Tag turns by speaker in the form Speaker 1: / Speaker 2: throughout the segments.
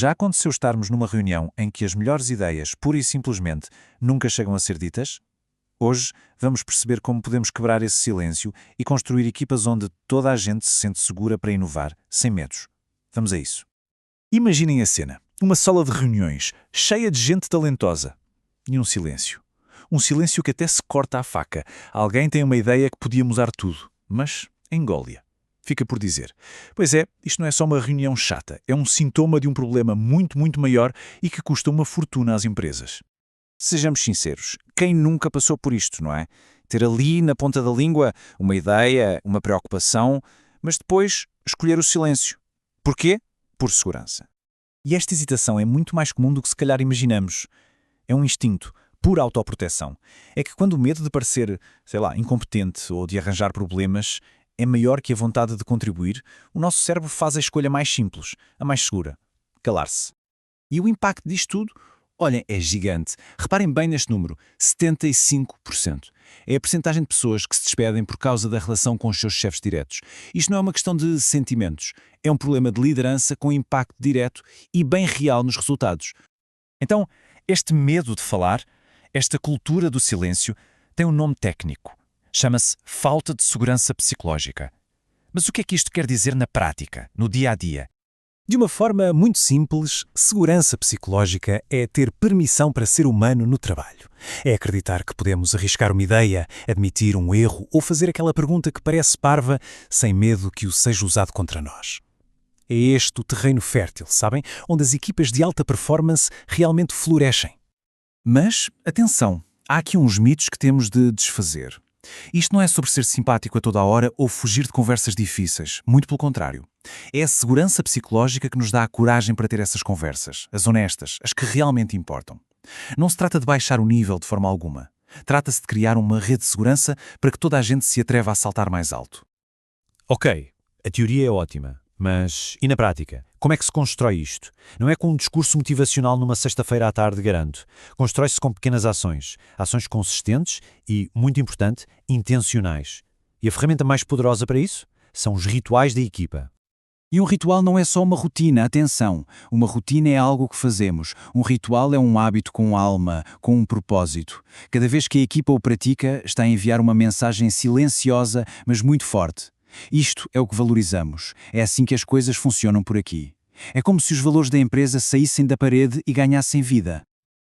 Speaker 1: Já aconteceu estarmos numa reunião em que as melhores ideias, pura e simplesmente, nunca chegam a ser ditas? Hoje vamos perceber como podemos quebrar esse silêncio e construir equipas onde toda a gente se sente segura para inovar, sem medos. Vamos a isso. Imaginem a cena. Uma sala de reuniões, cheia de gente talentosa. E um silêncio. Um silêncio que até se corta à faca. Alguém tem uma ideia que podia mudar tudo, mas engole-a. Fica por dizer. Pois é, isto não é só uma reunião chata. É um sintoma de um problema muito, muito maior e que custa uma fortuna às empresas. Sejamos sinceros, quem nunca passou por isto, não é? Ter ali, na ponta da língua, uma ideia, uma preocupação, mas depois escolher o silêncio. Porquê? Por segurança. E esta hesitação é muito mais comum do que se calhar imaginamos. É um instinto, pura autoproteção. É que quando o medo de parecer, incompetente ou de arranjar problemas é maior que a vontade de contribuir, o nosso cérebro faz a escolha mais simples, a mais segura: calar-se. E o impacto disto tudo? Olhem, é gigante. Reparem bem neste número, 75%. É a percentagem de pessoas que se despedem por causa da relação com os seus chefes diretos. Isto não é uma questão de sentimentos. É um problema de liderança com impacto direto e bem real nos resultados. Então, este medo de falar, esta cultura do silêncio, tem um nome técnico. Chama-se falta de segurança psicológica. Mas o que é que isto quer dizer na prática, no dia a dia? De uma forma muito simples, segurança psicológica é ter permissão para ser humano no trabalho. É acreditar que podemos arriscar uma ideia, admitir um erro ou fazer aquela pergunta que parece parva sem medo que o seja usado contra nós. É este o terreno fértil, sabem? Onde as equipas de alta performance realmente florescem. Mas, atenção, há aqui uns mitos que temos de desfazer. Isto não é sobre ser simpático a toda a hora ou fugir de conversas difíceis. Muito pelo contrário. É a segurança psicológica que nos dá a coragem para ter essas conversas, as honestas, as que realmente importam. Não se trata de baixar o nível de forma alguma. Trata-se de criar uma rede de segurança para que toda a gente se atreva a saltar mais alto. Ok, a teoria é ótima. Mas, e na prática? Como é que se constrói isto? Não é com um discurso motivacional numa sexta-feira à tarde, garanto. Constrói-se com pequenas ações. Ações consistentes e, muito importante, intencionais. E a ferramenta mais poderosa para isso? São os rituais da equipa. E um ritual não é só uma rotina, atenção. Uma rotina é algo que fazemos. Um ritual é um hábito com alma, com um propósito. Cada vez que a equipa o pratica, está a enviar uma mensagem silenciosa, mas muito forte. Isto é o que valorizamos. É assim que as coisas funcionam por aqui. É como se os valores da empresa saíssem da parede e ganhassem vida.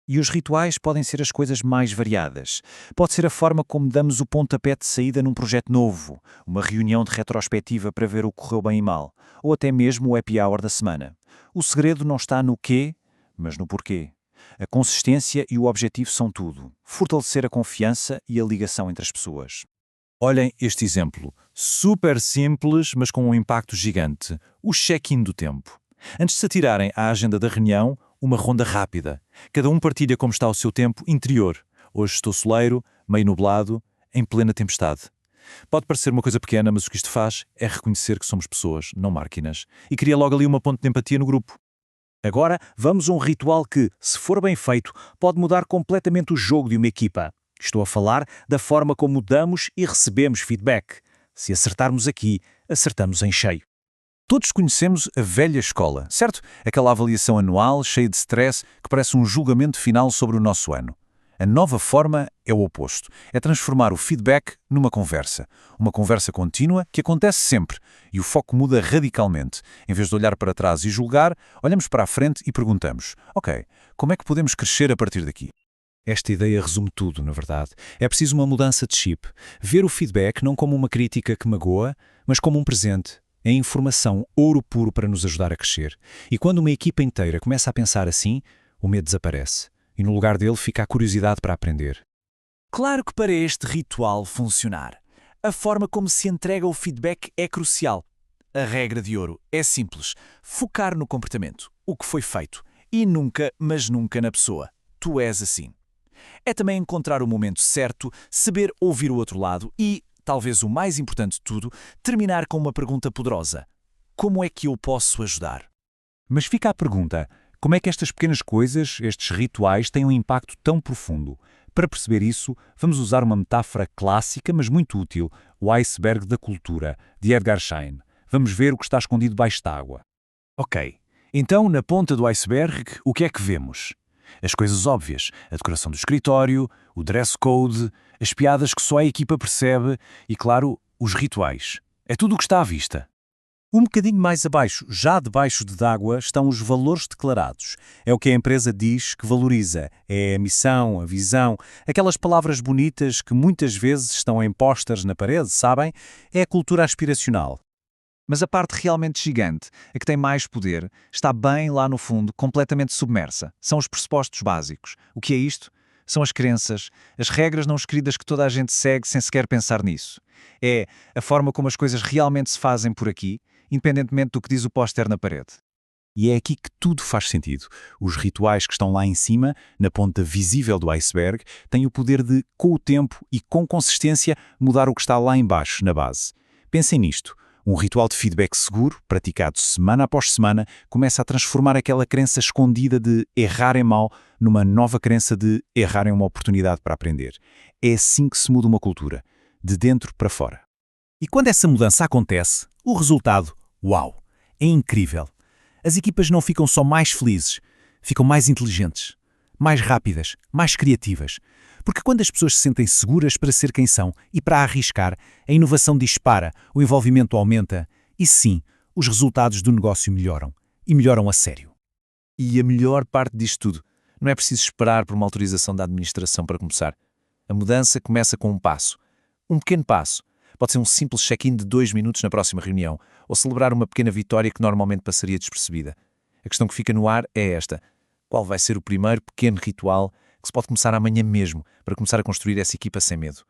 Speaker 1: E os rituais podem ser as coisas mais variadas. Pode ser a forma como damos o pontapé de saída num projeto novo, uma reunião de retrospectiva para ver o que correu bem e mal, ou até mesmo o happy hour da semana. O segredo não está no quê, mas no porquê. A consistência e o objetivo são tudo. Fortalecer a confiança e a ligação entre as pessoas. Olhem este exemplo, super simples, mas com um impacto gigante. O check-in do tempo. Antes de se atirarem à agenda da reunião, uma ronda rápida. Cada um partilha como está o seu tempo interior. Hoje estou soleiro, meio nublado, em plena tempestade. Pode parecer uma coisa pequena, mas o que isto faz é reconhecer que somos pessoas, não máquinas, e cria logo ali uma ponte de empatia no grupo. Agora, vamos a um ritual que, se for bem feito, pode mudar completamente o jogo de uma equipa. Estou a falar da forma como damos e recebemos feedback. Se acertarmos aqui, acertamos em cheio. Todos conhecemos a velha escola, certo? Aquela avaliação anual, cheia de stress, que parece um julgamento final sobre o nosso ano. A nova forma é o oposto. É transformar o feedback numa conversa. Uma conversa contínua que acontece sempre. E o foco muda radicalmente. Em vez de olhar para trás e julgar, olhamos para a frente e perguntamos: ok, como é que podemos crescer a partir daqui? Esta ideia resume tudo, na verdade. É preciso uma mudança de chip. Ver o feedback não como uma crítica que magoa, mas como um presente. É informação, ouro puro para nos ajudar a crescer. E quando uma equipa inteira começa a pensar assim, o medo desaparece. E no lugar dele fica a curiosidade para aprender. Claro que para este ritual funcionar, a forma como se entrega o feedback é crucial. A regra de ouro é simples. Focar no comportamento, o que foi feito. E nunca, mas nunca na pessoa. Tu és assim. É também encontrar o momento certo, saber ouvir o outro lado e, talvez o mais importante de tudo, terminar com uma pergunta poderosa. Como é que eu posso ajudar? Mas fica a pergunta, como é que estas pequenas coisas, estes rituais, têm um impacto tão profundo? Para perceber isso, vamos usar uma metáfora clássica, mas muito útil, o iceberg da cultura, de Edgar Schein. Vamos ver o que está escondido debaixo d'água. Ok,
Speaker 2: Então, na ponta do iceberg, o que é que vemos? As coisas óbvias, a decoração do escritório, o dress code, as piadas que só a equipa percebe e, claro, os rituais. É tudo o que está à vista.
Speaker 1: Um bocadinho mais abaixo, já debaixo d'água, estão os valores declarados. É o que a empresa diz que valoriza. É a missão, a visão, aquelas palavras bonitas que muitas vezes estão em pósteres na parede, sabem? É a cultura aspiracional.
Speaker 3: Mas a parte realmente gigante, a que tem mais poder, está bem lá no fundo, completamente submersa. São os pressupostos básicos. O que é isto? São as crenças, as regras não escritas que toda a gente segue sem sequer pensar nisso. É a forma como as coisas realmente se fazem por aqui, independentemente do que diz o póster na parede.
Speaker 2: E é aqui que tudo faz sentido. Os rituais que estão lá em cima, na ponta visível do iceberg, têm o poder de, com o tempo e com consistência, mudar o que está lá embaixo, na base. Pensem nisto. Um ritual de feedback seguro, praticado semana após semana, começa a transformar aquela crença escondida de errar é mau numa nova crença de errar é uma oportunidade para aprender. É assim que se muda uma cultura, de dentro para fora.
Speaker 4: E quando essa mudança acontece, o resultado, uau, é incrível. As equipas não ficam só mais felizes, ficam mais inteligentes, mais rápidas, mais criativas. Porque quando as pessoas se sentem seguras para ser quem são e para arriscar, a inovação dispara, o envolvimento aumenta e sim, os resultados do negócio melhoram. E melhoram a sério.
Speaker 3: E a melhor parte disto tudo, não é preciso esperar por uma autorização da administração para começar. A mudança começa com um passo. Um pequeno passo. Pode ser um simples check-in de 2 minutos na próxima reunião, ou celebrar uma pequena vitória que normalmente passaria despercebida. A questão que fica no ar é esta. Qual vai ser o primeiro pequeno ritual que se pode começar amanhã mesmo, para começar a construir essa equipa sem medo?